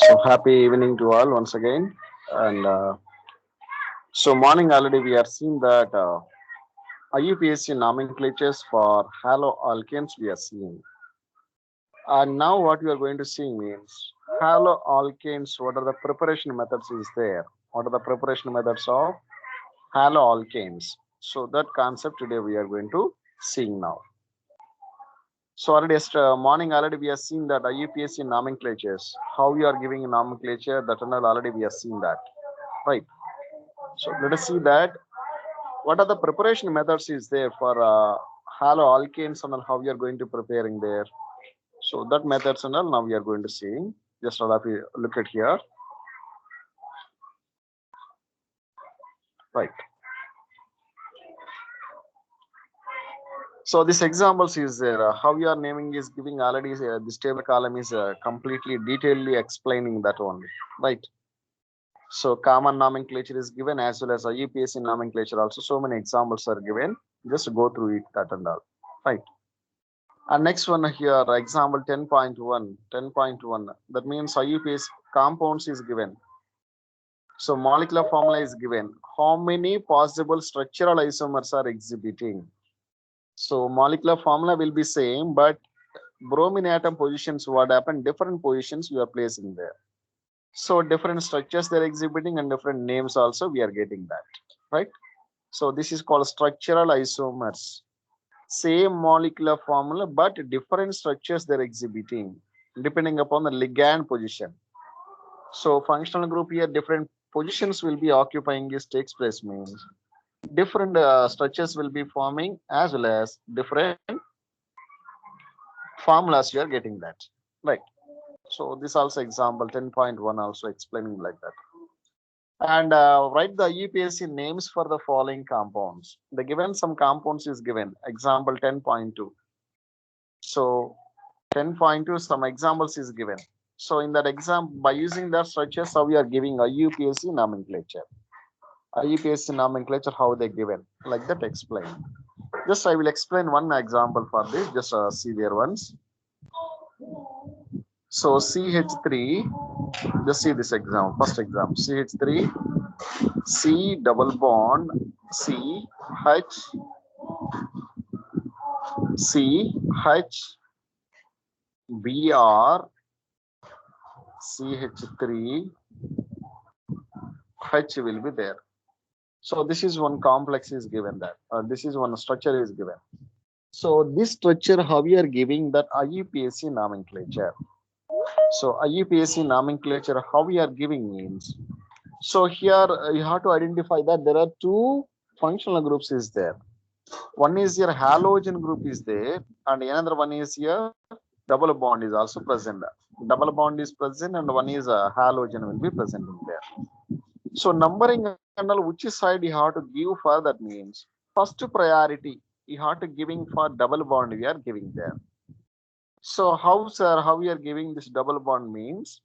So happy evening to all once again. And morning already we are seeing that IUPAC nomenclatures for haloalkanes we are seeing. And now what we are going to see means haloalkanes. What are the preparation methods is there? What are the preparation methods of haloalkanes? So that concept today we are going to see now. So already morning already we are seeing that IUPAC nomenclatures. How we are giving nomenclature that and all already we are seeing that, right? So let us see that what are the preparation methods is there for haloalkanes and how we are going to preparing there. So that methods and all now we are going to see. Just look at here, right? So this examples is there. How we are naming is giving already. This table column is completely detailedly explaining that only, right? So common nomenclature is given as well as IUPAC nomenclature also. So many examples are given. Just go through it that and all, right? And next one here, example 10.1, 10.1. That means IUPAC compounds is given. So molecular formula is given. How many possible structural isomers are exhibiting? So molecular formula will be same, but bromine atom positions what happen? Different positions you are placing there. So different structures they're exhibiting and different names also we are getting that, right? So this is called structural isomers. Same molecular formula but different structures they're exhibiting depending upon the ligand position. So functional group here, different positions will be occupying this takes place means different structures will be forming as well as different formulas you are getting that, right? So this also example 10.1 also explaining like that. And write the IUPAC names for the following compounds. The given some compounds is given. Example 10.2. So 10.2 some examples is given. So in that example, by using that structures, how we are giving IUPAC nomenclature. IUPAC nomenclature, how they given. Like that explain. Just I will explain one example for this. Just see there once. So CH3, just see this example. First example, CH3, C double bond, C, H, C, H, Br, CH3, H will be there. So this is one complex is given that. This is one structure is given. So this structure, how we are giving that IUPAC nomenclature. So IUPAC nomenclature, how we are giving means. So here you have to identify that there are two functional groups is there. One is your halogen group is there, and another one is your double bond is also present. Double bond is present, and one is a halogen will be present in there. So numbering and all which side you have to give for that means first priority you have to giving for double bond we are giving there. So how sir, how we are giving this double bond means?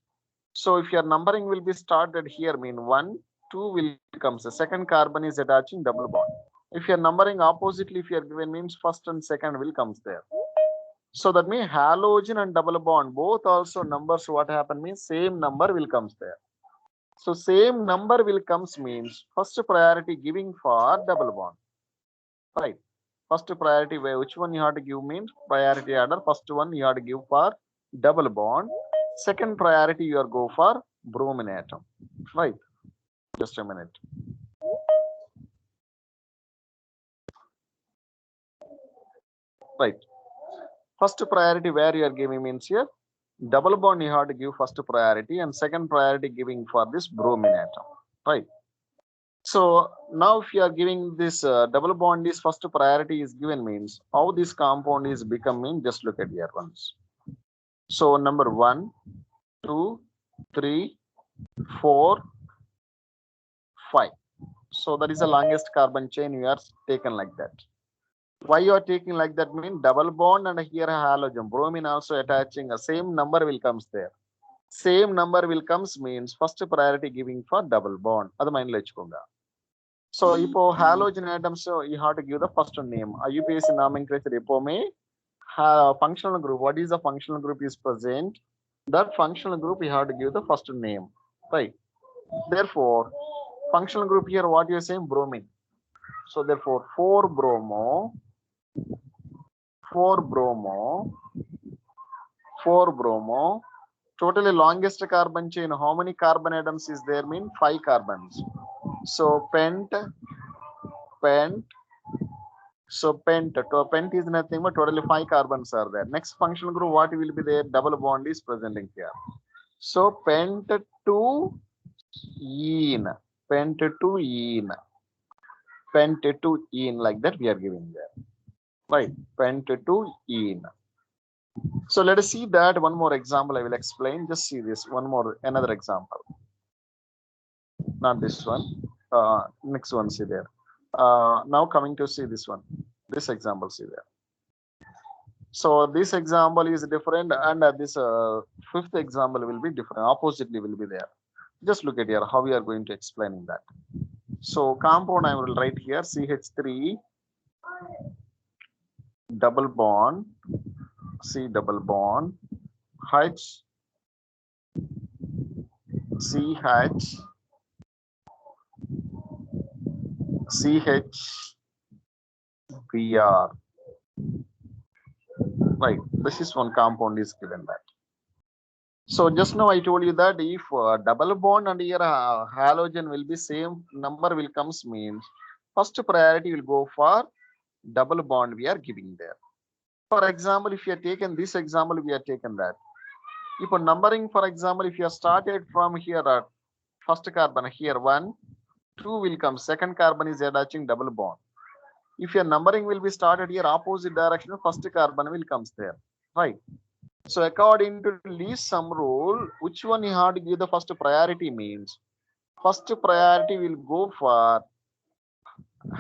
So if your numbering will be started here mean 1, 2 will comes. The second carbon is attaching double bond. If you're numbering oppositely, if you're given means first and second will comes there. So that means halogen and double bond both also numbers what happen means same number will comes there. So same number will comes means first priority giving for double bond, right? First priority which one you have to give means priority order. First one you have to give for double bond. Second priority you are go for bromine atom, right? Just a minute. Right. First priority where you are giving means here double bond you have to give first priority and second priority giving for this bromine atom, right? So now if you are giving this double bond is first priority is given means how this compound is becoming, just look at here once. So number 1, 2, 3, 4, 5. So that is the longest carbon chain you are taken like that. Why you are taking like that mean double bond and here a halogen bromine also attaching a same number will comes there. Same number will comes means first priority giving for double bond. Adu mind lo vechukonga. So ipo halogen atoms you have to give the first name. IUPAC nomenclature ipome functional group. What is the functional group is present? That functional group you have to give the first name, right? Therefore, functional group here, what you are saying, bromine. So therefore, 4-bromo, 4-bromo, 4-bromo. Totally longest carbon chain. How many carbon atoms is there? Mean 5 carbons. So pent, pent. So pent. Pent is nothing but totally 5 carbons are there. Next functional group, what will be there? Double bond is presenting here. So pent to ene, pent to ene, pent to ene, like that we are giving there, right? Pent to ene. So let us see that one more example I will explain. Just see this one more, another example. Not this one. Next one, see there. Now coming to see this one. This example, see there. So this example is different, and this fifth example will be different. Oppositely will be there. Just look at here how we are going to explaining that. So compound I will write here CH3 double bond, C double bond, H, CH, CH, Br. Right, this is one compound is given that. So just now I told you that if double bond and here halogen will be same number will comes, means first priority will go for double bond we are giving there. For example, if you have taken this example, we have taken that. If numbering, for example, if you have started from here at first carbon here 1, 2 will come, second carbon is attaching double bond. If your numbering will be started here opposite direction, first carbon will comes there, right? So according to least sum rule, which one you have to give the first priority, means first priority will go for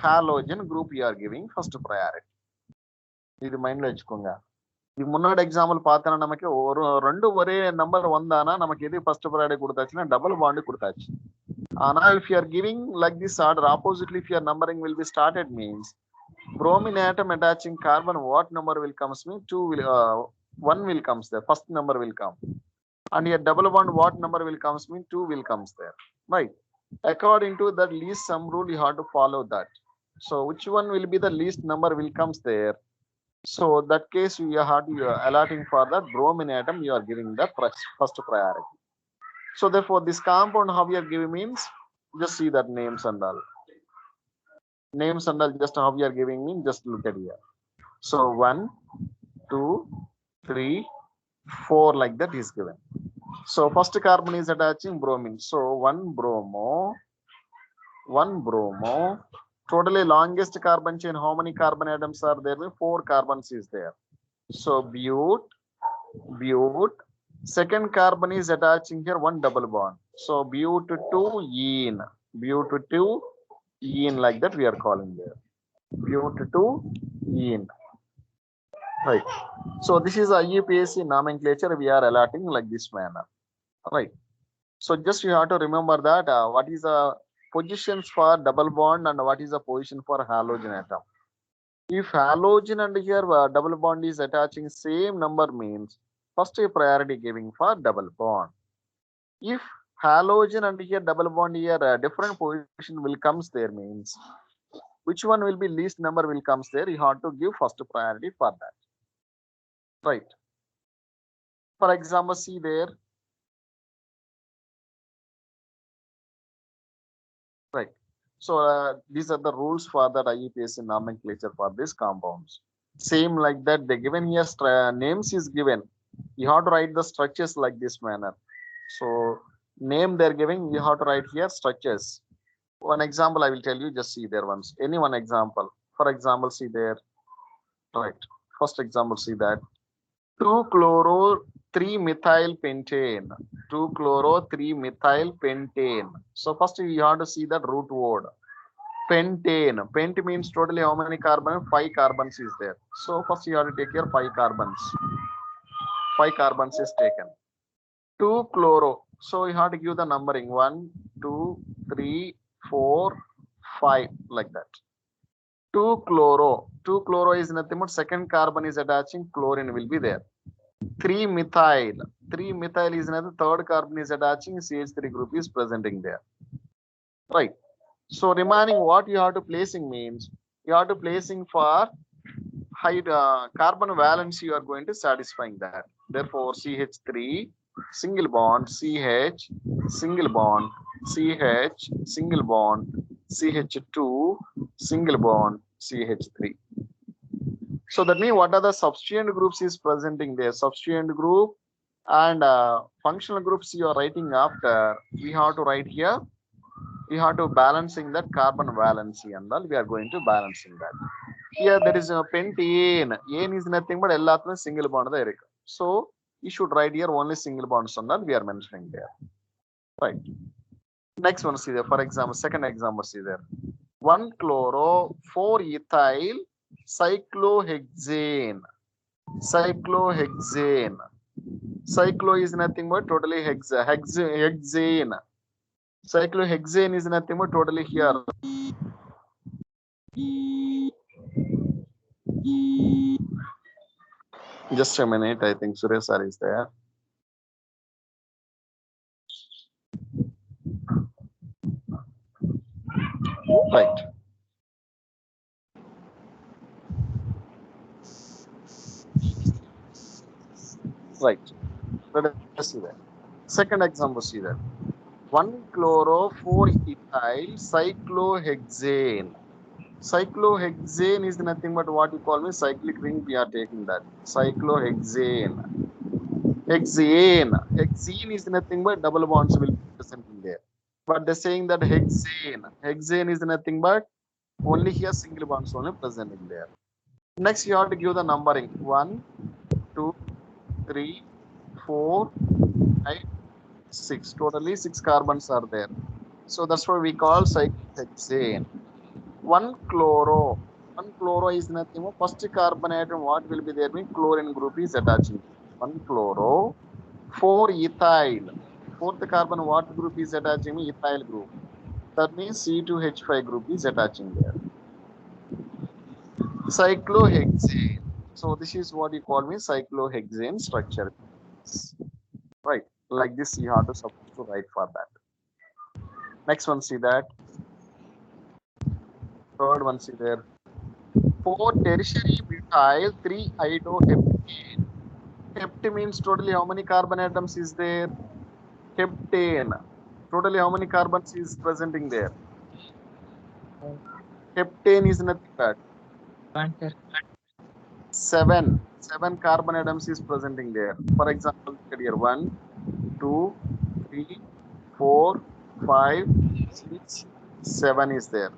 halogen group you are giving first priority. இது மைண்ட்ல வச்சுக்கோங்க. இது முன்னாடி example பார்த்தனா நமக்கு ஒரு ரெண்டு ஒரே நம்பர் வந்தானா நமக்கு எது ஃபர்ஸ்ட் ப்ரையாரிட்டி கொடுத்தாச்சுன்னா டபுள் பாண்ட் கொடுத்தாச்சு. ஆனா if you are giving like this order, oppositely if your numbering will be started, means bromine atom attaching carbon, what number will comes, mean 2 will 1 will comes there, first number will come, and here double bond what number will comes, mean 2 will comes there, right? According to that least sum rule you have to follow that. So which one will be the least number will comes there? So that case we are allotting for that bromine atom you are giving the first priority. So therefore this compound how we are giving means, just see that names and all. Names and all, just how we are giving mean, just look at here. So 1, 2, 3, 4 like that is given. So first carbon is attaching bromine. So 1 bromo, 1 bromo. Totally longest carbon chain, how many carbon atoms are there? 4 carbons is there. So bute, bute. Second carbon is attaching here 1 double bond. So bute to ene, bute to ene, like that we are calling there. Bute to ene. Right. So this is IUPAC nomenclature we are allotting like this manner. Right. So just you have to remember that what is the positions for double bond and what is the position for halogen atom. If halogen and here double bond is attaching same number, means first a priority giving for double bond. If halogen and here double bond here different position will comes there, means which one will be least number will comes there, you have to give first priority for that, right? For example, see there, right? So these are the rules for that IUPAC nomenclature for these compounds. Same like that, they given here names is given. You have to write the structures like this manner. So name they're giving, you have to write here structures. One example I will tell you, just see there once. Any one example. For example, see there. Right. First example, see that 2-chloro 3-methyl pentane. 2-chloro 3-methyl pentane. So first you have to see that root word. Pentane. Pent means totally how many carbon? 5 carbons is there. So first you have to take here 5 carbons. 5 carbons is taken. 2-chloro. So you have to give the numbering 1, 2, 3, 4, 5 like that. 2-chloro. 2-chloro is nothing but second carbon is attaching, chlorine will be there. 3-methyl. 3-methyl is another, third carbon is attaching, CH3 group is presenting there. Right. So remaining what you have to placing means you have to placing for high carbon valence you are going to satisfying that. Therefore, CH3 single bond, CH single bond, CH single bond, CH2 single bond, CH3. So that means what are the substituent groups is presenting there? Substituent group and functional groups you are writing after. We have to write here. We have to balancing that carbon valency and all. We are going to balancing that. Here there is a pentane. Ane is nothing but எல்லாத்துமே single bond தான் இருக்கு. So you should write here only single bonds on that we are mentioning there. Right. Next one see there. For example, second example see there. 1 chloro 4 ethyl cyclohexane. Cyclohexane. Cyclo is nothing but totally hexane. Cyclohexane is nothing but totally here. Just a minute, I think Suresh sir is there. Right. Right. Let us see that. Second example, see that. 1 chloro 4 ethyl cyclohexane. Cyclohexane is nothing but what you call me cyclic ring. We are taking that. Cyclohexane. Hexane. Hexene is nothing but double bonds will be present in there. But they're saying that hexane. Hexane is nothing but only here single bonds only present in there. Next, you have to give the numbering 1, 2, 3, 4, 5, 6. Totally 6 carbons are there. So that's why we call cyclohexane. 1 chloro. 1 chloro is nothing but first carbon atom. What will be there? Mean chlorine group is attaching. 1 chloro. 4 ethyl. Fourth carbon what group is attaching? Ethyl group. That means C2H5 group is attaching there. Cyclohexane. So this is what you call me cyclohexane structure. Right. Like this you have to supposed to write for that. Next one see that. Third one see there. 4 tertiary butyl 3 iodoheptane. Heptane means totally how many carbon atoms is there? Heptane. Totally how many carbons is presenting there? Heptane is nothing but 7 carbon atoms is presenting there. For example, here 1, 2, 3, 4, 5, 6, 7 is there.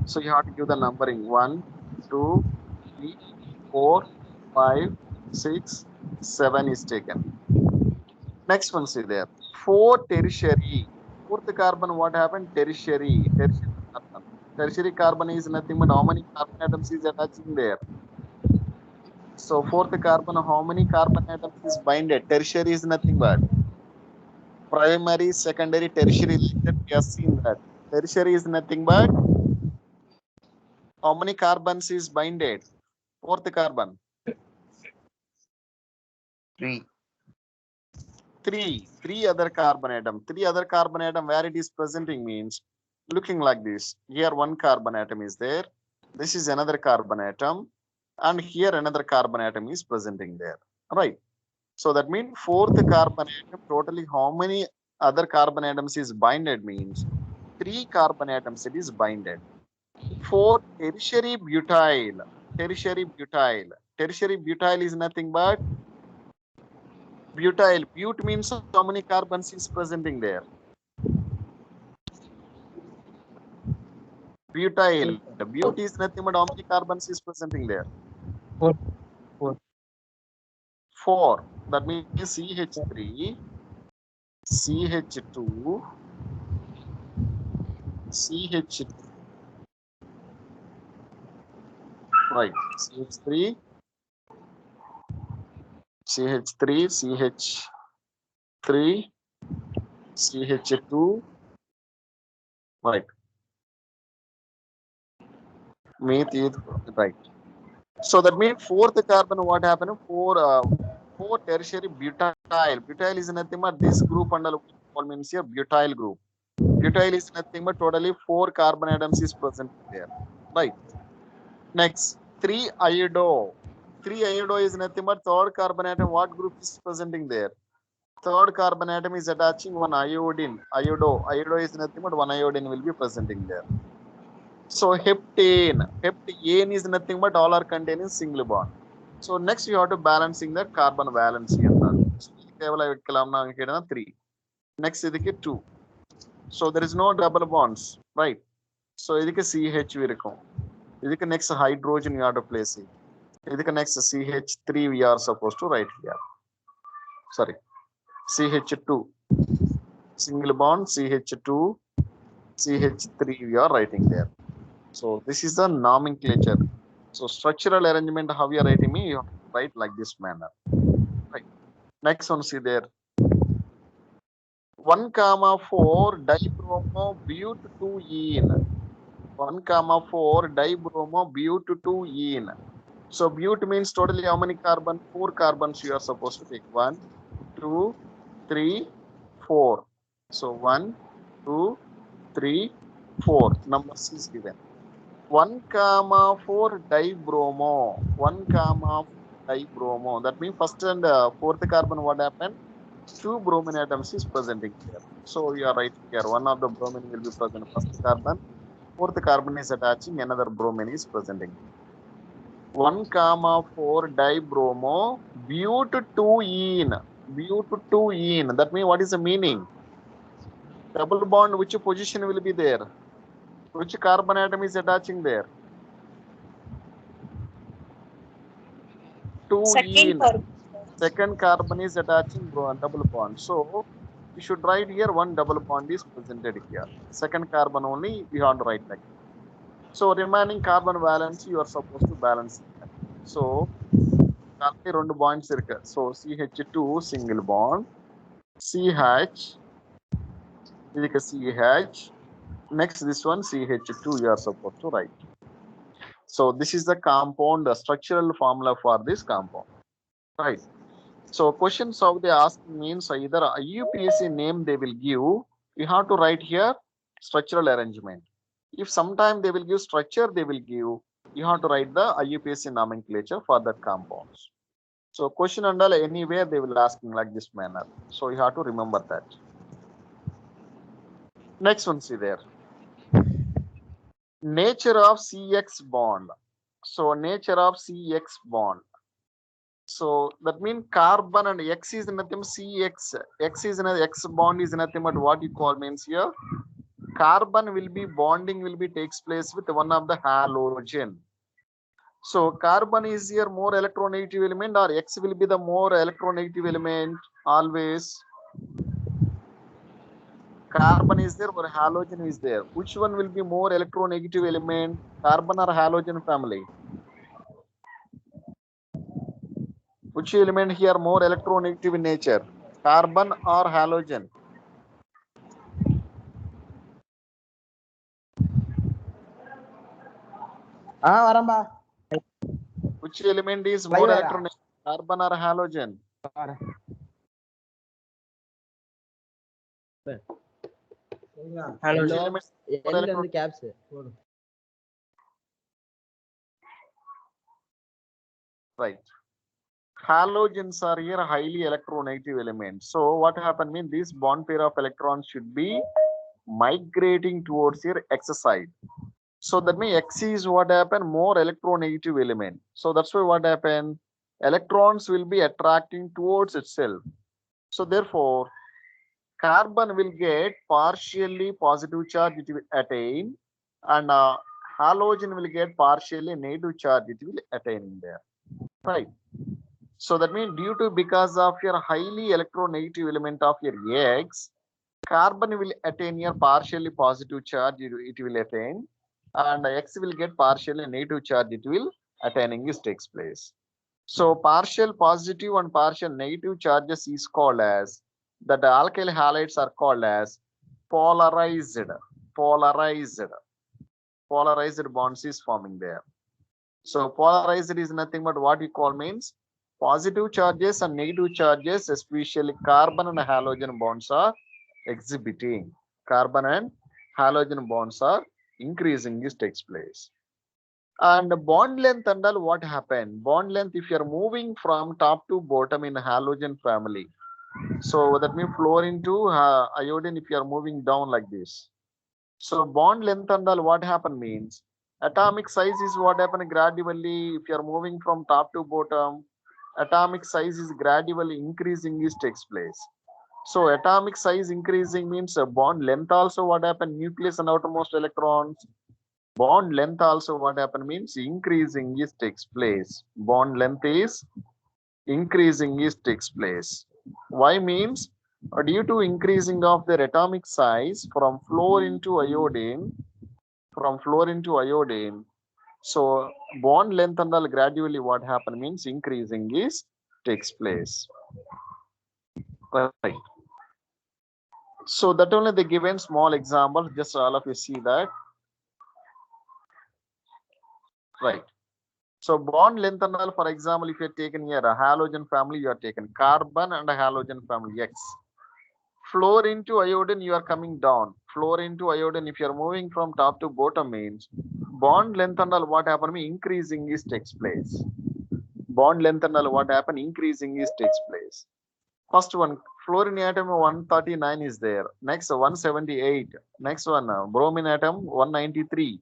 So you have to give the numbering 1, 2, 3, 4, 5, 6, 7 is taken. Next one see there. 4 tertiary. Fourth carbon what happened? Tertiary carbon. Tertiary carbon is nothing but how many carbon atoms is attaching there? So fourth carbon, how many carbon atoms is binded? Tertiary is nothing but primary, secondary, tertiary. We have seen that. Tertiary is nothing but how many carbons is binded? Fourth carbon. 3. 3 other carbon atom. 3 other carbon atom where it is presenting means looking like this. Here 1 carbon atom is there. This is another carbon atom. And here another carbon atom is presenting there. Right. So that means fourth carbon atom totally how many other carbon atoms is binded means 3 carbon atoms it is binded. 4 tertiary butyl. Tertiary butyl. Tertiary butyl is nothing but butyl. But means how many carbons is presenting there? Butyl. But is nothing but how many carbons is presenting there? 4. 4. That means CH3, CH2, CH2. Right. CH3, CH3, CH3, CH2. Right. Right. So that means fourth carbon what happened? 4 tertiary butyl butyl. Butyl is nothing but this group under what means here butyl group. Butyl is nothing but totally 4 carbon atoms is present there. Right. Next, 3-iodo. 3-iodo is nothing but third carbon atom. What group is presenting there? Third carbon atom is attaching one iodine. Iodo is nothing but one iodine will be presenting there. So heptane. Heptane is nothing but all are containing single bond. So next you have to balancing the carbon valence here. So 3. Next is 2. So there is no double bonds, right? So this CH இருக்கும். இதுக்கு next hydrogen you have to place it. இதுக்கு next CH3 we are supposed to write here. Sorry, CH2. Single bond CH2, CH3 we are writing there. So this is the nomenclature. So structural arrangement, how you are writing me, you have to write like this manner. Right. Next one, see there. 1,4 dibromo-bute-2-ene. 1,4 dibromo-bute-2-ene. So bute means totally how many carbon? 4 carbons you are supposed to take. 1, 2, 3, 4. So 1, 2, 3, 4. Numbers is given. 1,4 dibromo. 1,4 dibromo. That means first and fourth carbon what happened? 2 bromine atoms is presenting here. So you are right here. One of the bromine will be present first carbon. Fourth carbon is attaching, another bromine is presenting. 1,4 dibromo bute-2-ene. Bute-2-ene. That means what is the meaning? Double bond, which position will be there? Which carbon atom is attaching there? 2-ene. Second carbon is attaching double bond. So you should write here one double bond is presented here. Second carbon only we have to write like that. So remaining carbon valence you are supposed to balance. So two bonds irukku. So CH2 single bond, CH, CH. Next this one CH2 you are supposed to write. So this is the compound, the structural formula for this compound, right? So questions how they ask means either IUPAC name they will give, you have to write here structural arrangement. If sometime they will give structure, they will give, you have to write the IUPAC nomenclature for that compounds. So question and all anywhere they will ask in like this manner. So you have to remember that. Next one, see there. Nature of CX bond. So nature of CX bond. So that means carbon and X is nothing CX. X is another X bond is nothing but what you call means here. Carbon will be bonding will be takes place with one of the halogen. So carbon is here more electronegative element or X will be the more electronegative element always. Carbon is there or halogen is there. Which one will be more electronegative element? Carbon or halogen family? Which element here more electronegative in nature? Carbon or halogen? Which element is more electronegative? Carbon or halogen? Right. Halogens are here highly electronegative elements. So what happened means this bond pair of electrons should be migrating towards your X side. So that means X is what happened more electronegative element. So that's why what happened, electrons will be attracting towards itself. So therefore carbon will get partially positive charge it will attain, and halogen will get partially negative charge it will attain there, right? So that means due to because of your highly electronegative element of your X, carbon will attain your partially positive charge it will attain, and X will get partially negative charge it will attaining is takes place. So partial positive and partial negative charges is called as that the alkyl halides are called as polarized bonds is forming there. So polarized is nothing but what you call means Positive charges and negative charges, especially carbon and halogen bonds, are exhibiting. Carbon and halogen bonds are increasing. This takes place. And bond length and all, what happened? Bond length, if you are moving from top to bottom in halogen family, so that means fluorine to iodine if you are moving down like this. So bond length and all, what happen means atomic size is what happen gradually if you are moving from top to bottom. Atomic size is gradually increasing. This takes place. So atomic size increasing means bond length also what happen, nucleus and outermost electrons. Bond length also what happen means increasing is takes place. Bond length is increasing is takes place. Why means due to increasing of their atomic size from fluorine to iodine, so bond length and all gradually what happen means increasing is takes place. Right. So that only they given small example, just all of you see that. Right. So bond length and all, for example, if you are taken here a halogen family, you are taken carbon and a halogen family X. Fluorine to iodine, you are coming down. Fluorine to iodine, if you are moving from top to bottom means bond length and all what happen means increasing is takes place. Bond length and all what happen increasing is takes place. First one, fluorine atom 139 is there. Next 178. Next one, bromine atom 193.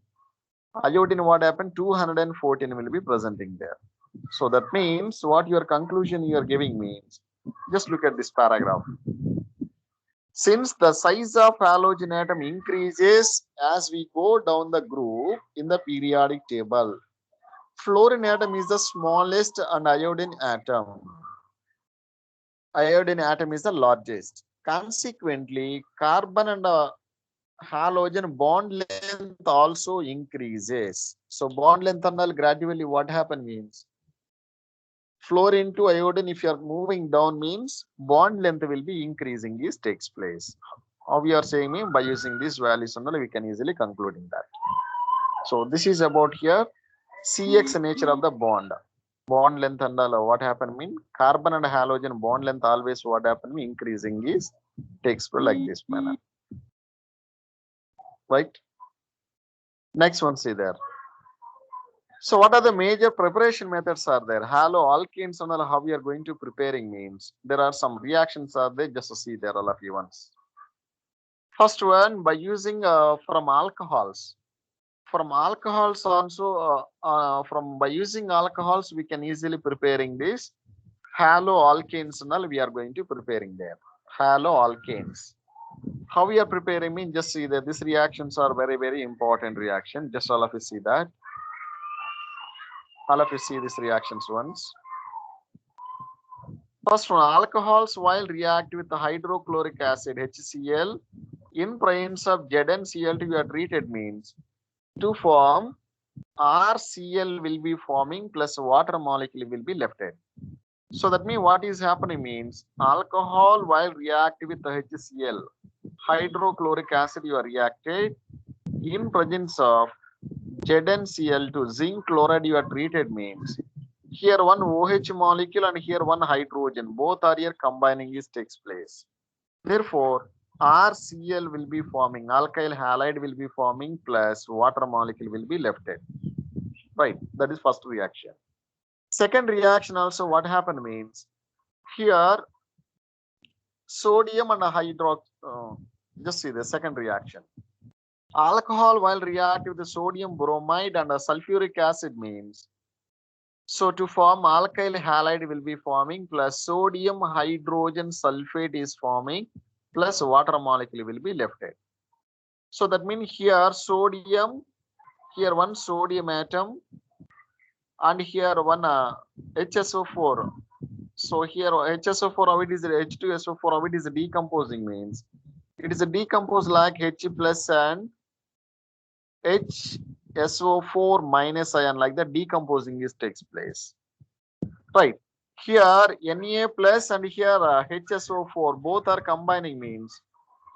Iodine what happened 214 will be presenting there. So that means what your conclusion you are giving means, just look at this paragraph. Since the size of halogen atom increases as we go down the group in the periodic table, fluorine atom is the smallest and iodine atom is the largest. Consequently, carbon and halogen bond length also increases. So bond length and all gradually what happen means fluorine to iodine if you are moving down means bond length will be increasing. This takes place. How we are saying me by using these values and all we can easily concluding that. So this is about here CX nature of the bond. Bond length and all what happen mean carbon and halogen bond length always what happen mean increasing is takes place like this manner. Right. Next one, see there. So what are the major preparation methods are there? Haloalkanes and all how we are going to preparing means there are some reactions are there, just to see there all of you once. First one, by using from alcohols. From alcohols also by using alcohols we can easily preparing this haloalkanes and all we are going to preparing there. Haloalkanes. How we are preparing mean just see that these reactions are very, very important reaction. Just all of you see that. All of you see these reactions once. First one, alcohols while react with the hydrochloric acid HCl in presence of ZnCl2 you are treated means to form RCl will be forming plus water molecule will be left in. So that means what is happening means alcohol while react with the HCl hydrochloric acid you are reacted in presence of ZnCl2 zinc chloride you are treated means here one OH molecule and here one hydrogen both are here combining is takes place. Therefore RCl will be forming, alkyl halide will be forming plus water molecule will be left in. Right, that is first reaction. Second reaction also what happened means here sodium and just see the second reaction. Alcohol while react with the sodium bromide and a sulfuric acid means so to form alkyl halide will be forming plus sodium hydrogen sulfate is forming plus water molecule will be left in. So that means here sodium, here one sodium atom and here one HSO4. So here HSO4 how it is H2SO4 how it is decomposing means it is a decomposed like H plus and HSO4 minus ion like that decomposing is takes place. Right. Here Na plus and here HSO4 both are combining means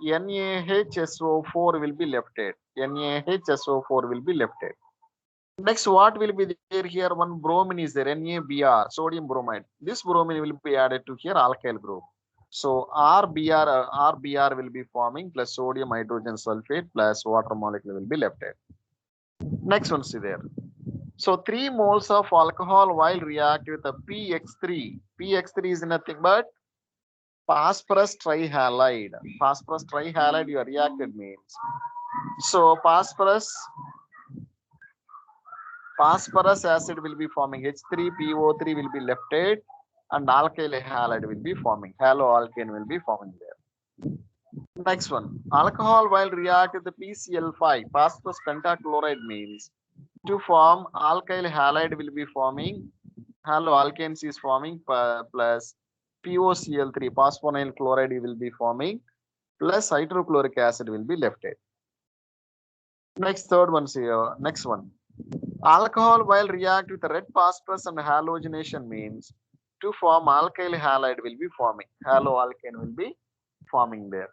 NaHSO4 will be left. NaHSO4 will be left. Next, what will be there here? One bromine is there, NaBr, sodium bromide. This bromine will be added to here alkyl group. So RBr will be forming plus sodium hydrogen sulfate plus water molecule will be left there. Next one, see there. So 3 moles of alcohol while react with a PX3. PX3 is nothing but phosphorus trihalide. Phosphorus trihalide you are reacted means. So phosphorus acid will be forming H3PO3 will be lefted and alkyl halide will be forming. Haloalkane will be forming there. Next one, alcohol while react with the PCl5, phosphorus pentachloride means to form alkyl halide will be forming, haloalkanes is forming plus POCl3, phosphonyl chloride will be forming plus hydrochloric acid will be lefted. Next, third one here, next one. Alcohol while react with red phosphorus and halogenation means to form alkyl halide will be forming. Haloalkane will be forming there.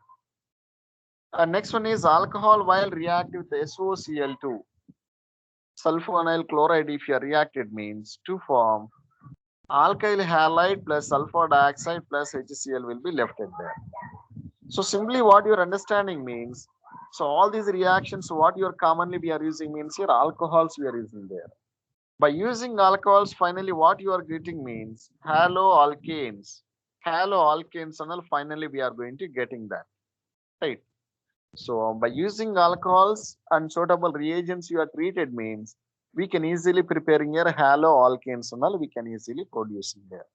Next one is alcohol while react with SOCl2. Sulfonyl chloride if you are reacted means to form alkyl halide plus sulfur dioxide plus HCl will be left in there. So simply what your understanding means, so all these reactions what you are commonly we are using means here alcohols we are using there. By using alcohols, finally what you are getting means haloalkanes. Haloalkanes and finally we are going to getting that. Right. So by using alcohols and suitable reagents you are treated means we can easily preparing here haloalkanes and we can easily producing there.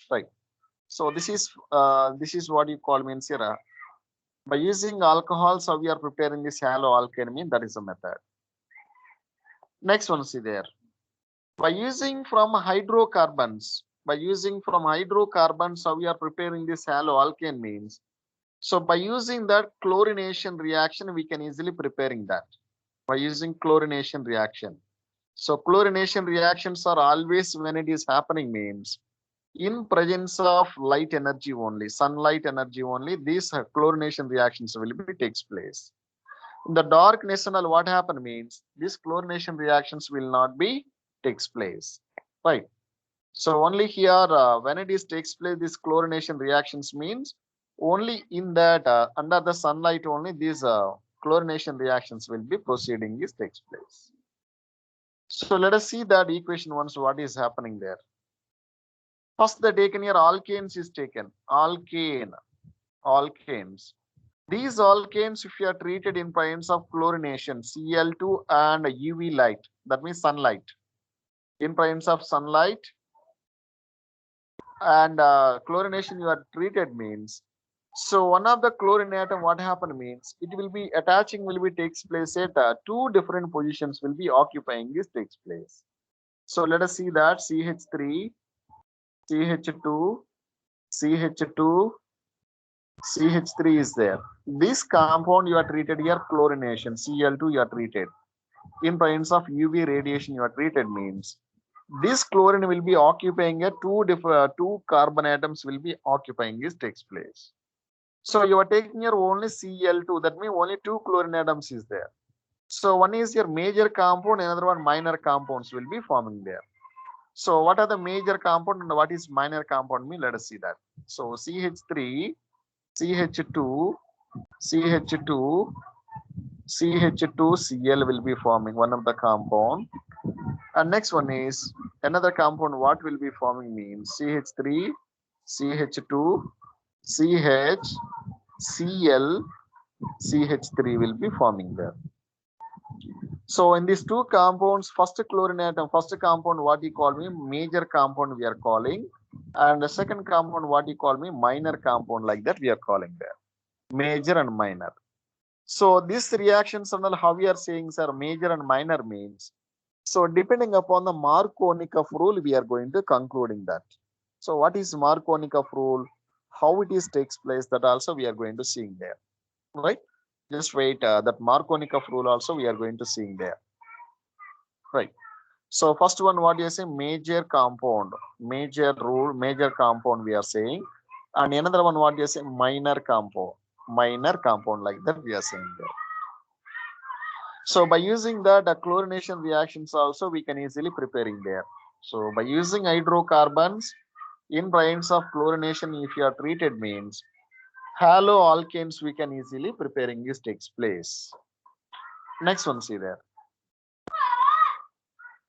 Right. So this is what you call means here. By using alcohols, how we are preparing this haloalkane mean that is a method. Next one, see there. By using from hydrocarbons, how we are preparing this haloalkane means. So by using that chlorination reaction, we can easily preparing that by using chlorination reaction. So chlorination reactions are always when it is happening means in presence of light energy only, sunlight energy only, these chlorination reactions will be takes place. In the darkness and all what happen means these chlorination reactions will not be takes place, right? So only here when it is takes place this chlorination reactions means only in that under the sunlight only these chlorination reactions will be proceeding this takes place. So let us see that equation once what is happening there. First the taken here alkanes is taken, alkanes. These alkanes if you are treated in presence of chlorination Cl2 and UV light, that means sunlight, in presence of sunlight and chlorination you are treated means, so one of the chlorine atom what happen means it will be attaching will be takes place at two different positions will be occupying this takes place. So let us see that CH3, CH2, CH2, CH3 is there. This compound you are treated here chlorination Cl2 you are treated in presence of UV radiation you are treated means this chlorine will be occupying a two carbon atoms will be occupying this takes place. So you are taking here only Cl2, that means only two chlorine atoms is there. So one is your major compound, another one minor compounds will be forming there. So what are the major compound and what is minor compound mean? Let us see that. So CH3, CH2, CH2, CH2Cl will be forming one of the compound. And next one is another compound what will be forming means CH3, CH2, CH, Cl, CH3 will be forming there. So in these two compounds, first chlorine atom, first compound what you call me major compound we are calling, and the second compound what you call me minor compound, like that we are calling there, major and minor. So these reactions and all how we are saying sir major and minor means, so depending upon the Markovnikov rule we are going to concluding that. So what is Markovnikov rule, how it is takes place, that also we are going to seeing there, right? Just wait, that Markovnikov rule also we are going to seeing there, right? So first one what you say major compound, major rule, major compound we are saying, and another one what you say minor compound, like that we are saying there. So by using that, the chlorination reactions also we can easily preparing there. So by using hydrocarbons in presence of chlorination, if you are treated means haloalkanes we can easily preparing this takes place. Next one, see there.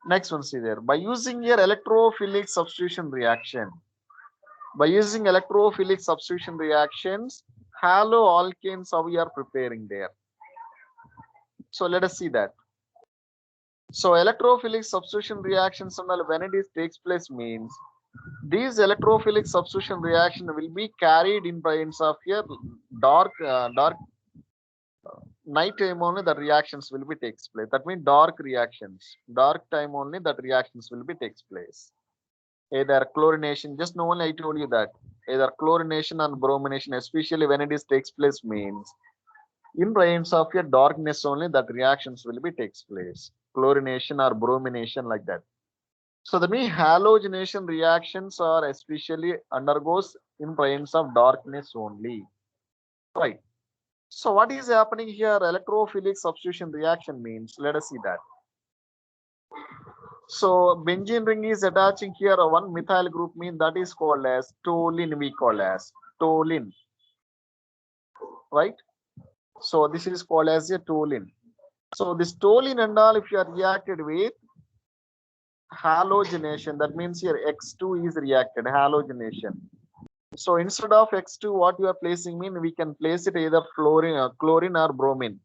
Next one, see there. By using your electrophilic substitution reaction, by using electrophilic substitution reactions, haloalkanes how we are preparing there. So let us see that. So electrophilic substitution reactions when it is takes place means these electrophilic substitution reaction will be carried in presence of your dark night time only the reactions will be takes place. That means dark reactions. Dark time only that reactions will be takes place. Either chlorination, just now only I told you that either chlorination and bromination, especially when it is takes place means in presence of your darkness only that reactions will be takes place. Chlorination or bromination like that. So that means halogenation reactions are especially undergoes in presence of darkness only. Right. So what is happening here? Electrophilic substitution reaction means, let us see that. So benzene ring is attaching here one methyl group mean that is called as toluene, we call as toluene, right? So this is called as a toluene. So this toluene and all if you are reacted with halogenation, that means here X2 is reacted, halogenation. So instead of X2, what you are placing mean we can place it either chlorine or bromine.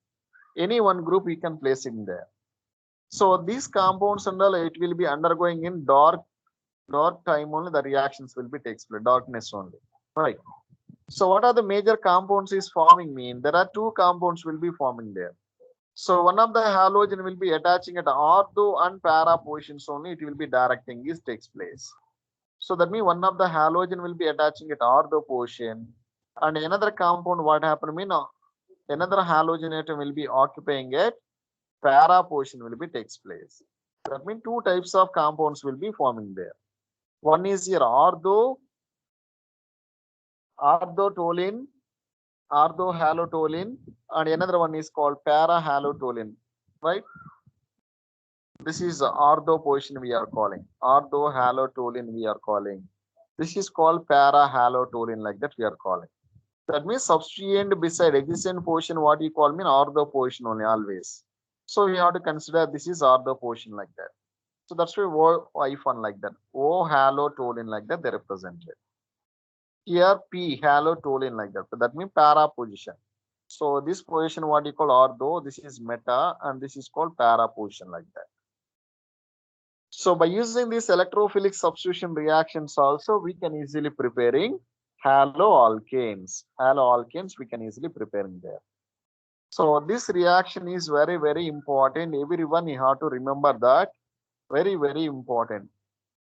Any one group we can place in there. So these compounds and all it will be undergoing in dark time only the reactions will be takes place, darkness only. Right. So what are the major compounds is forming mean? There are two compounds will be forming there. So one of the halogen will be attaching at ortho and para positions only. It will be directing this takes place. So that means one of the halogen will be attaching at ortho position, and another compound what happened mean another halogen atom will be occupying it para position will be takes place. That means two types of compounds will be forming there. One is here orthotoluene, orthohalotoluene, and another one is called parahalotoluene, right? This is ortho position we are calling. Orthohalotoluene we are calling. This is called parahalotoluene like that we are calling. That means substituent beside existent position what you call mean ortho position only always. So we have to consider this is ortho position like that. So that's why O-1 like that. O-halotoluene like that they represented. Here P halotoluene like that. So that means para position. So this position what you call ortho, this is meta, and this is called para position like that. So by using these electrophilic substitution reactions also we can easily preparing haloalkanes. Haloalkanes we can easily preparing there. So this reaction is very important. Everyone you have to remember that. Very important.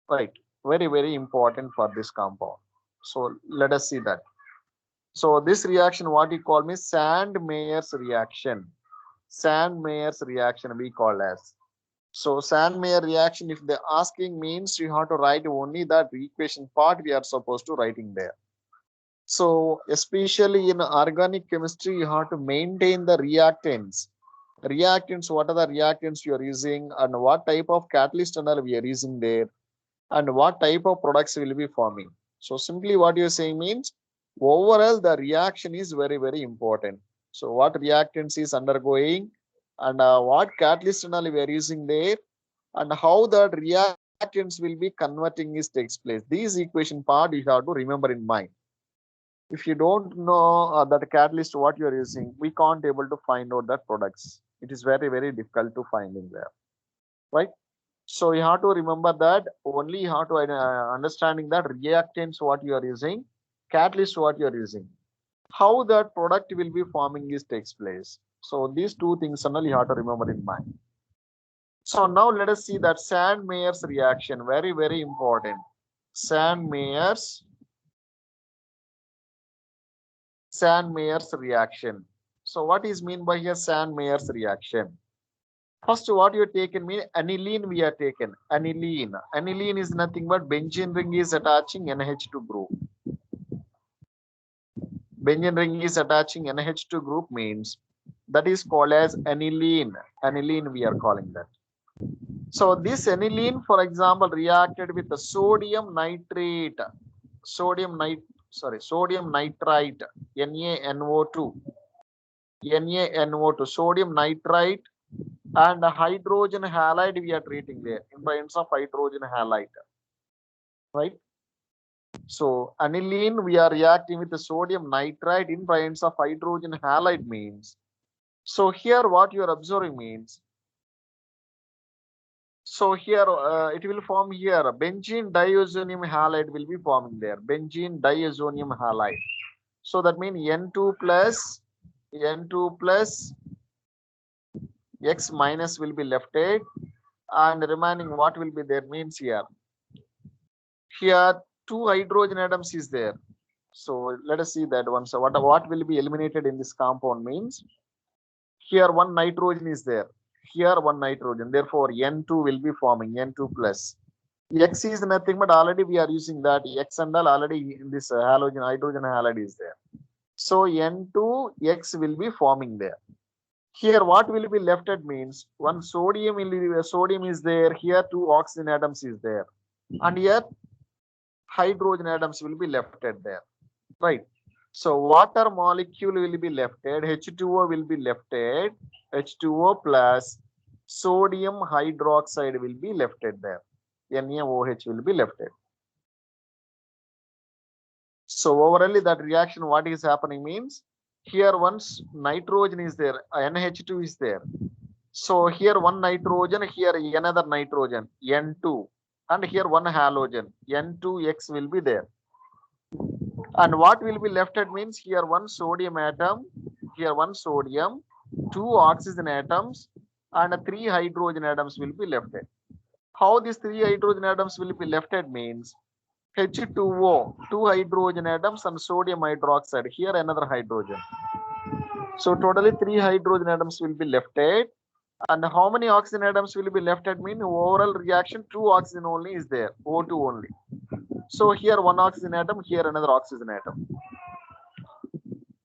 Right. Very important for this compound. So let us see that. So this reaction what we call me Sandmeyer's reaction. Sandmeyer's reaction we call as. So Sandmeyer reaction if they're asking means you have to write only that equation part we are supposed to writing there. So especially in organic chemistry you have to maintain the reactants. Reactants, what are the reactants you are using and what type of catalyst and all we are using there and what type of products will be forming. So simply what you are saying means overall the reaction is very important. So what reactants is undergoing and what catalyst and all we are using there and how that reactants will be converting is takes place. These equation part you have to remember in mind. If you don't know that catalyst what you are using, we can't able to find out that products. It is very difficult to find in there, right? So you have to remember that only you have to understanding that reactants what you are using, catalyst what you are using, how that product will be forming is takes place. So these two things only you have to remember in mind. So now let us see that Sandmeyer's reaction, very important. Sandmeyer's reaction. So what is mean by here Sandmeyer's reaction? First, what you taken mean aniline we are taken. Aniline. Aniline is nothing but benzene ring is attaching NH2 group. Benzene ring is attaching NH2 group means That is called as aniline. Aniline we are calling that. So this aniline, for example, reacted with the sodium nitrate, sodium nitrite, NaNO2, sodium nitrite, and hydrogen halide we are treating there in presence of hydrogen halide, right? So aniline we are reacting with the sodium nitrite in presence of hydrogen halide means. So here what you are observing means. So here it will form here benzene diazonium halide will be forming there. Benzene diazonium halide. So that means N2 plus X minus will be lefted, and remaining what will be there means here two hydrogen atoms is there. So let us see that one. So what will be eliminated in this compound means here one nitrogen is there. Here one nitrogen. Therefore N2 will be forming N2 plus. X is nothing but already we are using that X and all already in this hydrogen halide is there. So N2 X will be forming there. Here what will be left at means one sodium is there. Here two oxygen atoms is there, and here hydrogen atoms will be left at there, right? So water molecule will be lefted, H2O will be lefted, H2O plus sodium hydroxide will be lefted there, NaOH will be lefted. So overall that reaction what is happening means here once nitrogen is there, NH2 is there. So here one nitrogen, here another nitrogen, N2, and here one halogen, N2X will be there. And what will be left at means here one sodium atom, here one sodium, two oxygen atoms, and three hydrogen atoms will be left at. How these three hydrogen atoms will be left at means H2O, two hydrogen atoms, and sodium hydroxide, here another hydrogen. So totally three hydrogen atoms will be left at. And how many oxygen atoms will be left at mean overall reaction two oxygen only is there, O2 only. So here one oxygen atom, here another oxygen atom,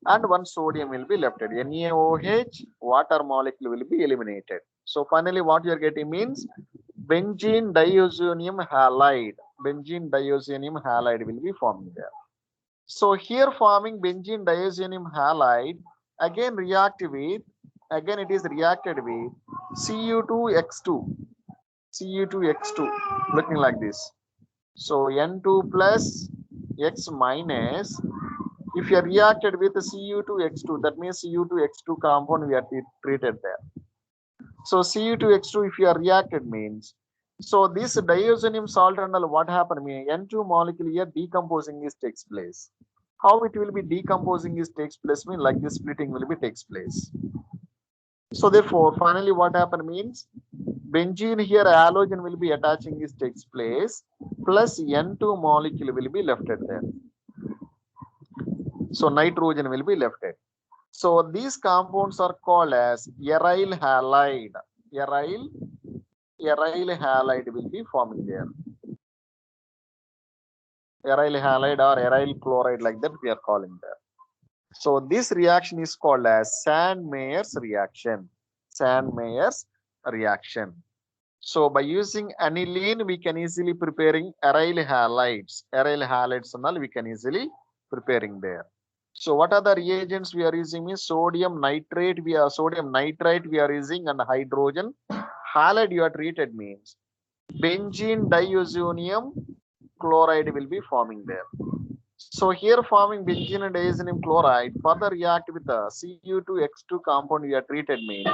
and one sodium will be left at. NaOH, water molecule will be eliminated. So finally what you are getting means benzene diazonium halide. Benzene diazonium halide will be forming there. So here forming benzene diazonium halide again it is reacted with Cu2X2, looking like this. So N2 plus X minus, if you are reacted with Cu2X2, that means Cu2X2 compound we are treated there. So Cu2X2 if you are reacted means, so this diazonium salt and all what happened means N2 molecule here decomposing is takes place. How it will be decomposing is takes place mean like this splitting will be takes place. So therefore finally what happened means benzene here halogen will be attaching this takes place plus N2 molecule will be left at there. So nitrogen will be left at. So these compounds are called as aryl halide. Aryl halide will be forming there. Aryl halide or aryl chloride like that we are calling there. So this reaction is called as Sand-Meyer's reaction. Sand-Meyer's reaction. So by using aniline, we can easily preparing aryl halides. Aryl halides and all we can easily preparing there. So what are the reagents we are using is sodium nitrate we are using, and hydrogen halide you are treated means benzene diazonium chloride will be forming there. So here forming benzene and diazonium chloride further react with the Cu2X2 compound we are treated means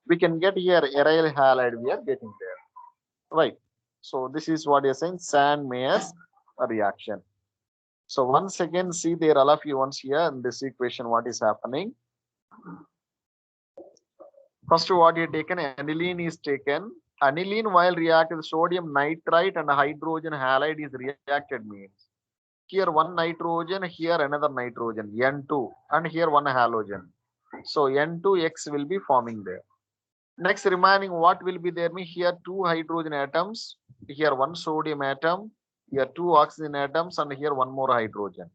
we can get here aryl halide we are getting there, right? So this is what you are saying Sand-Meyer's reaction. So once again see there all of you once here in this equation what is happening. First what you taken aniline is taken. Aniline while react with sodium nitrite and hydrogen halide is reacted means here one nitrogen, here another nitrogen, N2, and here one halogen. So N2X will be forming there. Next remaining what will be there? Here two hydrogen atoms, here one sodium atom, here two oxygen atoms, and here one more hydrogen.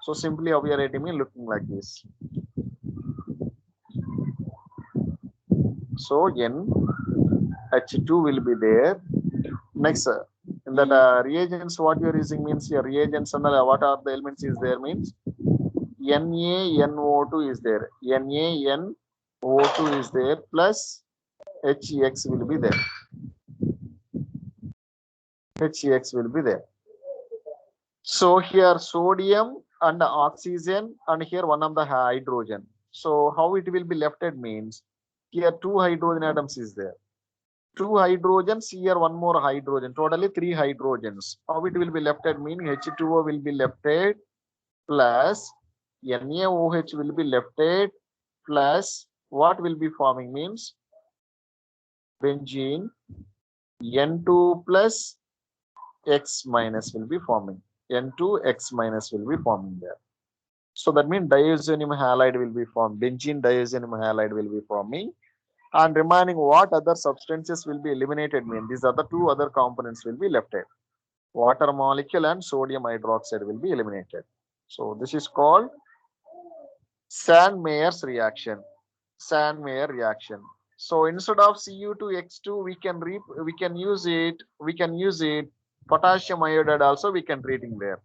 So simply we are writing looking like this. So NH2 will be there. Next, in that reagents, what you are using means your reagents and what are the elements is there means NaNO2 is there. NaNO2 is there plus HEX will be there. HEX will be there. So here sodium and oxygen and here one of the hydrogen. So how it will be lefted means here two hydrogen atoms is there. Two hydrogens, here one more hydrogen, totally three hydrogens. How it will be lefted mean H2O will be lefted plus NaOH will be lefted plus what will be forming means benzene N2 plus X minus will be forming. N2 X minus will be forming there. So that means diazonium halide will be formed. Benzene diazonium halide will be forming. And remaining what other substances will be eliminated mean these are the two other components will be left. Water molecule and sodium hydroxide will be eliminated. So this is called Sandmeyer's reaction. Sandmeyer reaction. So instead of Cu2X2 we can use it potassium iodide also we can treating there.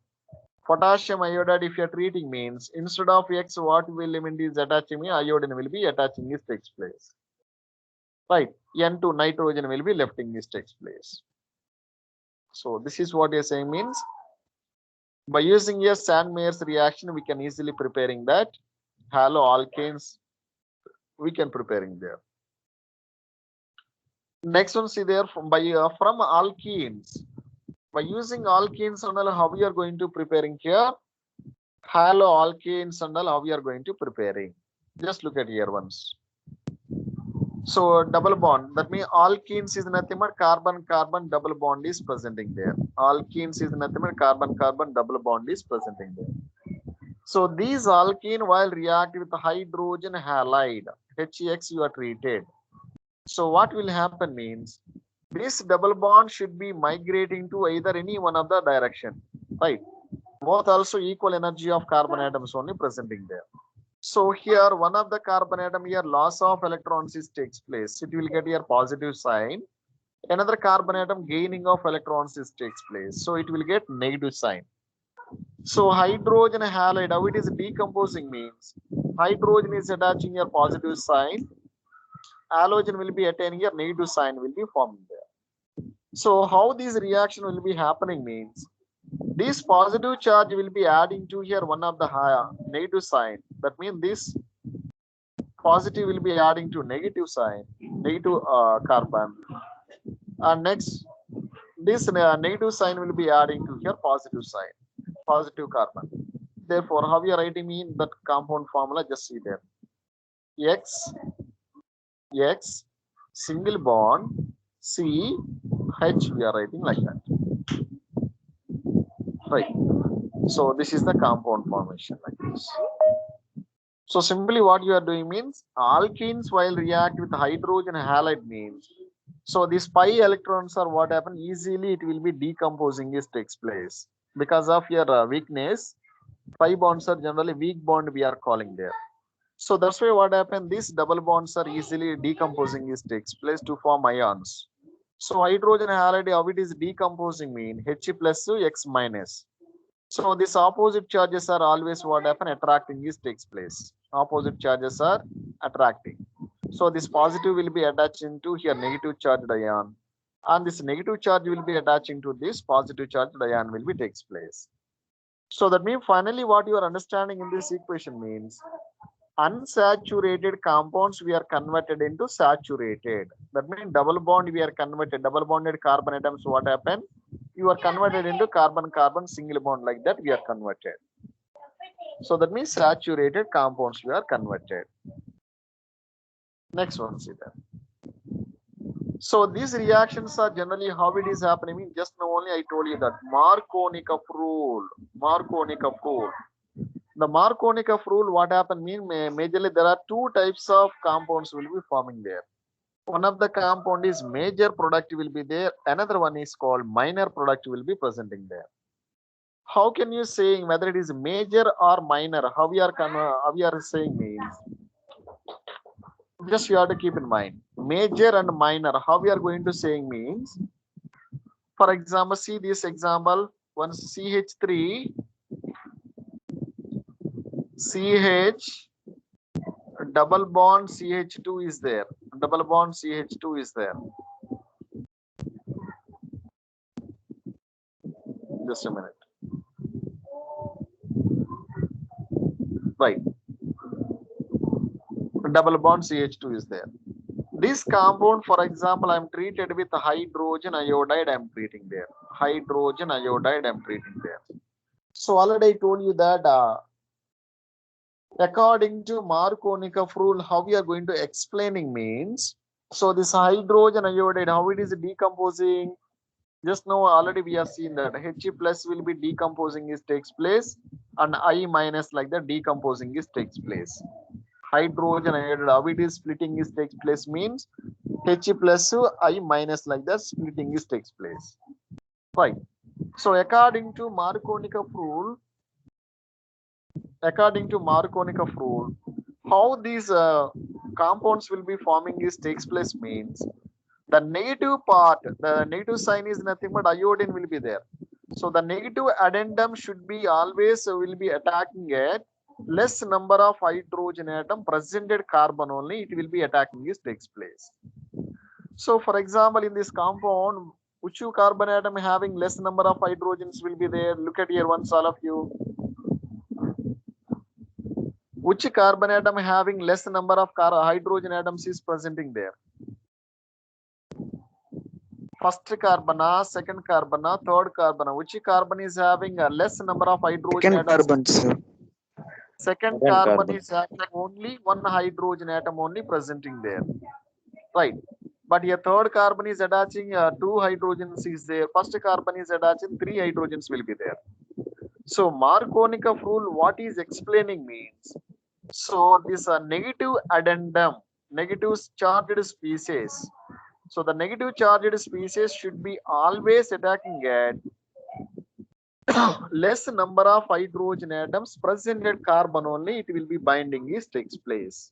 Potassium iodide if you are treating means instead of X what will element is attaching iodine will be attaching this takes place. Right, N2 nitrogen will be lefting this takes place. So this is what you're saying means by using a Sandmeyer's reaction we can easily preparing that haloalkanes we can preparing there. Next one see there from alkenes. By using alkenes and all how we are going to preparing here haloalkanes and all how we are going to preparing. Just look at here once. So double bond that means alkenes is nothing but carbon double bond is presenting there. Alkenes is nothing but carbon double bond is presenting there. So these alkene while react with hydrogen halide HEX you are treated. So what will happen means this double bond should be migrating to either any one of the direction, right? Both also equal energy of carbon atoms only presenting there. So here one of the carbon atom here loss of electrons is takes place. It will get here positive sign. Another carbon atom gaining of electrons is takes place. So it will get negative sign. So hydrogen halide how it is decomposing means hydrogen is attaching here positive sign. Halogen will be attaining here negative sign will be forming there. So how this reaction will be happening means this positive charge will be adding to here one of the higher negative sign. That means this positive will be adding to negative sign, negative carbon. And next, this negative sign will be adding to here positive sign, positive carbon. Therefore, how we are writing in that compound formula? Just see there. X single bond C H we are writing like that. Right. So this is the compound formation like this. So simply what you are doing means alkenes while react with hydrogen halide means so these pi electrons are what happen easily it will be decomposing this takes place because of your weakness. Pi bonds are generally weak bond we are calling there. So that's why what happened these double bonds are easily decomposing this takes place to form ions. So hydrogen halide how it is decomposing mean H plus X minus. So these opposite charges are always what happen attracting this takes place. Opposite charges are attracting. So this positive will be attaching to here negative charged ion and this negative charge will be attaching to this positive charged ion will be takes place. So that means finally what you are understanding in this equation means unsaturated compounds we are converted into saturated. That means double bond we are converted, double bonded carbon atoms what happen? You are converted into carbon single bond like that we are converted. So that means saturated compounds we are converted. Next one see that. So these reactions are generally how it is happening. Just now only I told you that Markovnikov rule. Markovnikov rule. The Markovnikov rule what happened mean majorly there are two types of compounds will be forming there. One of the compound is major product will be there. Another one is called minor product will be presenting there. How can you saying whether it is major or minor? How we are saying means just you have to keep in mind major and minor, how we are going to saying means, for example, see this example, one CH3, CH, double bond CH2 is there, double bond CH2 is there. Just a minute. Right. Double bond CH2 is there. This compound, for example, I am treated with hydrogen iodide, I am treating there. Hydrogen iodide, I am treating there. So already I told you that according to Markovnikov rule, how we are going to explaining means, so this hydrogen iodide, how it is decomposing, just now already we have seen that He plus will be decomposing is takes place, and I minus like that decomposing is takes place. Hydrogen iodide, how it is splitting is takes place means He plus I minus like that splitting is takes place. Right. So according to Markovnikov rule, how these compounds will be forming is takes place means the negative part, the negative sign is nothing but iodine will be there. So the negative addendum should be always will be attacking at less number of hydrogen atom presented carbon only, it will be attacking is takes place. So for example, in this compound, which carbon atom having less number of hydrogens will be there? Look at here once, all of you. Which carbon atom having less number of hydrogen atoms is presenting there? First carbon, second carbon, third carbon. Which carbon is having a less number of hydrogen Second atoms? carbon, sir. Second carbon is having only one hydrogen atom only presenting there. Right. But here third carbon is attaching two hydrogens is there. First carbon is attaching three hydrogens will be there. So Markovnikov rule, what is explaining means, so this negative addendum, negative charged species. So the negative charged species should be always attacking at less number of hydrogen atoms present at carbon only, it will be binding is takes place.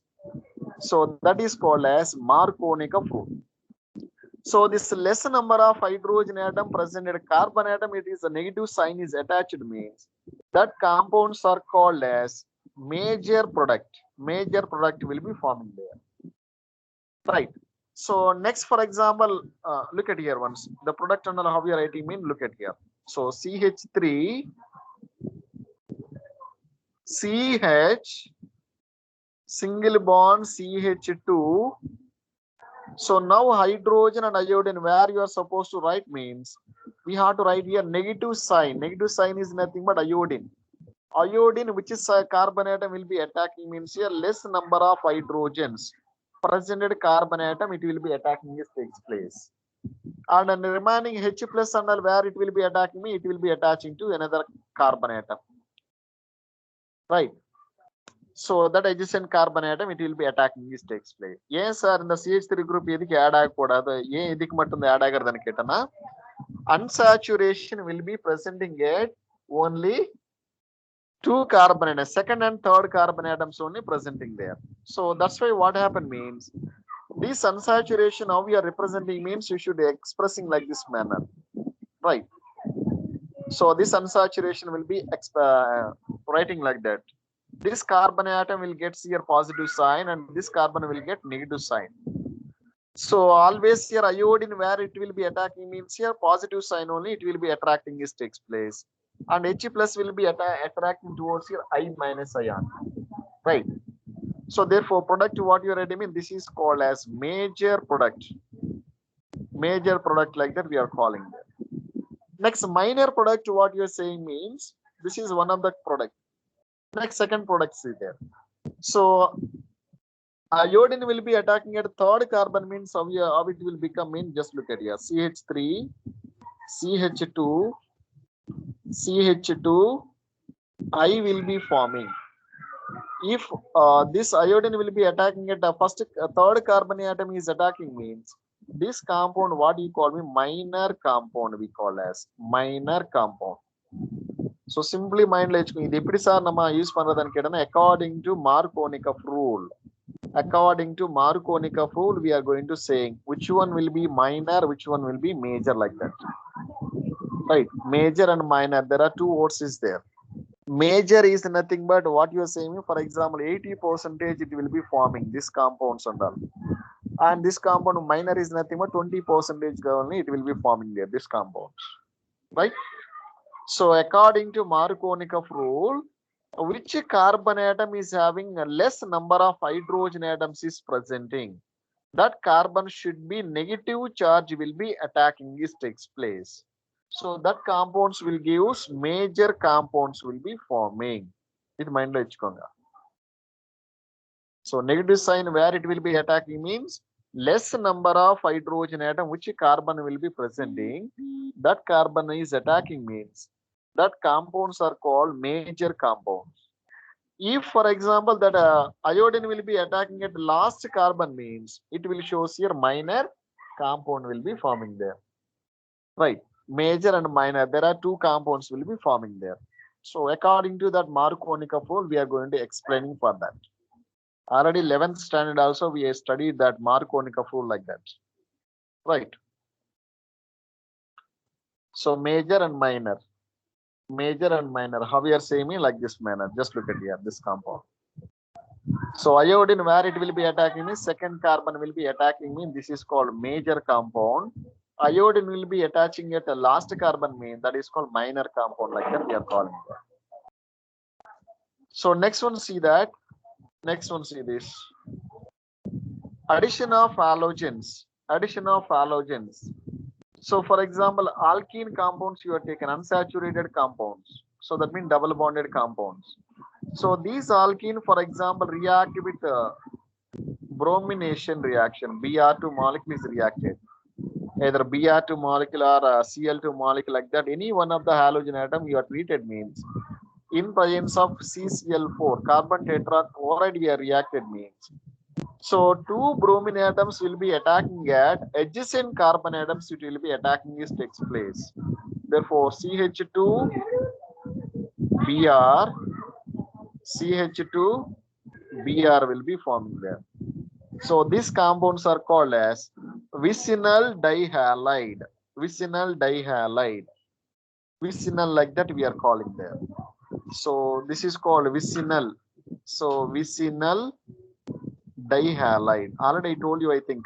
So that is called as Markovnikov rule. So this less number of hydrogen atom present at carbon atom, it is a negative sign is attached means that compounds are called as major product. Major product will be forming there. Right. So next, for example, look at here once. The product and how we are writing mean, look at here. So CH3, CH, single bond CH2. So now hydrogen and iodine, where you are supposed to write means, we have to write here negative sign. Negative sign is nothing but iodine. Iodine, which is a carbon atom, will be attacking means here less number of hydrogens presented carbon atom, it will be attacking is takes place. And the remaining H plus and where it will be attacking me, it will be attaching to another carbon atom. Right. So that adjacent carbon atom, it will be attacking this takes place. Yes, sir, in the CH3 group, add unsaturation will be presenting at only two carbon atoms, second and third carbon atoms only presenting there. So that's why what happened means, this unsaturation how we are representing means you should be expressing like this manner. Right. So this unsaturation will be writing like that. This carbon atom will get here positive sign and this carbon will get negative sign. So always here iodine where it will be attacking means here positive sign only, it will be attracting is takes place. And H plus will be attracting towards here I minus ion. Right. So therefore product what you are writing mean, this is called as major product. Major product like that we are calling that. Next minor product what you are saying means, this is one of the product. Next second product is there. So iodine will be attacking at third carbon means how it will become mean, just look at here. CH3, CH2, CH2, I will be forming. If this iodine will be attacking at the first third carbon atom is attacking means this compound what you call me minor compound we call as minor compound. So simply mind use according to Markovnikov rule. According to Markovnikov rule, we are going to say which one will be minor, which one will be major, like that. Right? Major and minor. There are two words is there. Major is nothing but what you are saying. For example, 80% it will be forming this compounds and all. And this compound minor is nothing but 20% only it will be forming there, this compounds. Right? So according to Markovnikov rule, which carbon atom is having a less number of hydrogen atoms is presenting, that carbon should be negative charge will be attacking this takes place. So that compounds will give us major compounds will be forming. It mind lo ichukonga. So negative sign where it will be attacking means less number of hydrogen atom which carbon will be presenting, that carbon is attacking means that compounds are called major compounds. If for example that iodine will be attacking at last carbon means it will show here minor compound will be forming there. Right? Major and minor, there are two compounds will be forming there. So according to that Markovnikov rule, we are going to explaining for that. Already 11th standard also we have studied that Markovnikov rule like that. Right? So major and minor. Major and minor. How we are saying me like this manner. Just look at here, this compound. So iodine where it will be attacking me, second carbon will be attacking me. This is called major compound. Iodine will be attaching at the last carbon mean, that is called minor compound, like that we are calling that. So next one see that. Next one see this. Addition of halogens. Addition of halogens. So for example, alkene compounds you have taken unsaturated compounds. So that means double bonded compounds. So these alkene, for example, react with bromination reaction. Br2 molecule is reacted. Either Br2 molecule or Cl2 molecule, like that. Any one of the halogen atom you are treated means in presence of CCl4 carbon tetrachloride we are reacted means. So two bromine atoms will be attacking at adjacent carbon atoms, it will be attacking this takes place. Therefore CH2 Br CH2 Br will be forming there. So these compounds are called as vicinal dihalide. Vicinal dihalide. Vicinal, like that we are calling there. So this is called vicinal. So vicinal dihalide. Already I told you, I think.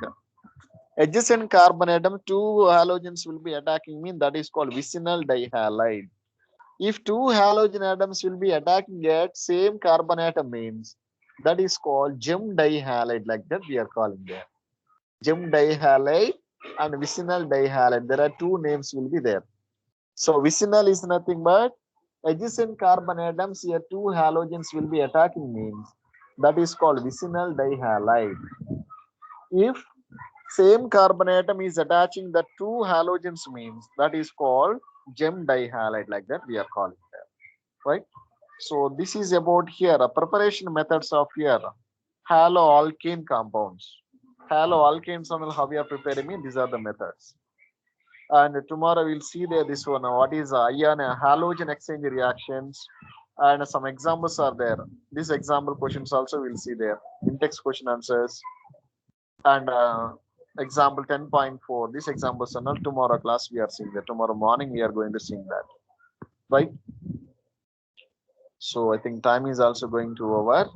Adjacent carbon atom, two halogens will be attacking me. That is called vicinal dihalide. If two halogen atoms will be attacking at same carbon atom means that is called gem dihalide, like that we are calling there. Gem dihalide and vicinal dihalide. There are two names will be there. So vicinal is nothing but adjacent carbon atoms here two halogens will be attacking means that is called vicinal dihalide. If same carbon atom is attaching the two halogens means that is called gem dihalide, like that we are calling that. Right? So this is about here preparation methods of here haloalkane compounds. Haloalkanes and how we are preparing it, these are the methods. And tomorrow we'll see there this one what is ion halogen exchange reactions, and some examples are there. These example questions also we'll see there in text question answers, and example 10.4 these examples are not tomorrow class we are seeing that. Tomorrow morning we are going to see that. Right? So I think time is also going to over.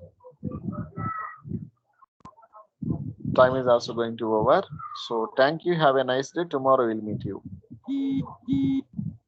Time is also going to over. So thank you. Have a nice day. Tomorrow we'll meet you.